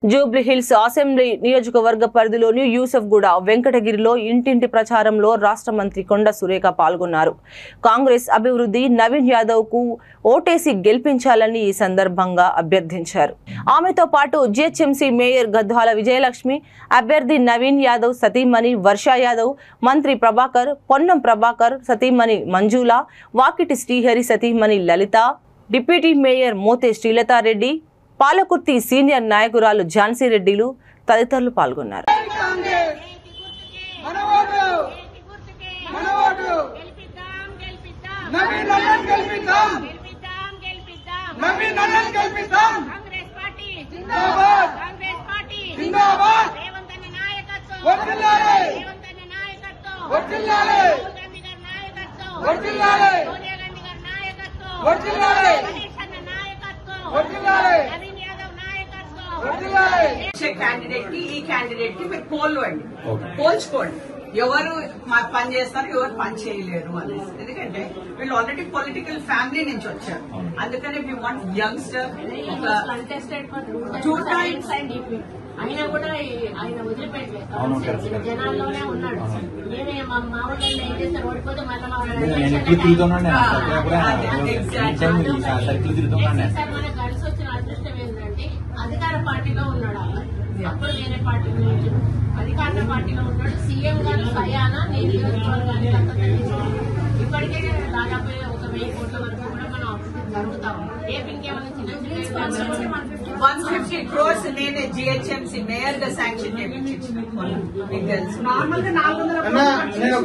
Jubilee hills assembly నియోజకవర్గ పరిధిలోని యూసఫ్గూడ వెంకటగిరిలో ఇంటింటి ప్రచారంలో రాష్ట్ర మంత్రి కొండ సురేఖ పాల్గొన్నారు. కాంగ్రెస్ అభివృద్ధి నవీన్ యాదవ్ కు ఓటేసి గెలిపించాలని ఈ సందర్భంగా అభ్యర్థించారు. ఆమెతో పాటు జీహెచ్ఎంసీ మేయర్ గద్వాల విజయలక్ష్మి, అభ్యర్థి నవీన్ యాదవ్ సతీమణి వర్ష యాదవ్, మంత్రి ప్రభాకర్, పొన్నం ప్రభాకర్ సతీమణి మంజుల, వాకిటి శ్రీహరి సతీమణి Lalitha, deputy mayor Mothe Srilatha Reddy, Palakurthi senior నాయకురాలు ఝాన్సీ రెడ్డిలు తదితరులు పాల్గొన్నారు. క్యాండిడేట్ కి ఈ క్యాండిడేట్ కి మీరు పోల్చుకోండి ఎవరు పని చేస్తారు ఎవరు పని చేయలేరు అనేసి. ఎందుకంటే వీళ్ళు ఆల్రెడీ పొలిటికల్ ఫ్యామిలీ నుంచి వచ్చారు. అందుకని we want youngster two times అయినా కూడా ఆయన వదిలిపెట్టలేదు, జనాల్లోనే ఉన్నాడు. మా ఊళ్ళో ఏం చేస్తారు, ఓడిపోతే మళ్ళీ మనకు కలిసి వచ్చిన అదృష్టం ఏంటంటే అధికార పార్టీలో ఉన్నాడు. అప్పుడు వేరే పార్టీలో నుంచి అధికార పార్టీలో ఉన్నాడు. సీఎం గారు స్వయానా నేను నియోజకవర్గాన్ని ఇప్పటికే దాదాపు 1,000 కోట్ల వరకు కూడా మనం అభివృద్ధి జరుగుతా ఉంది. రేపు ఇంకేమైనా చిన్న 150 crores నేనే జీహెచ్ఎంసీ మేయర్ గా శాంక్షన్ చేయించి నార్మల్ గా 400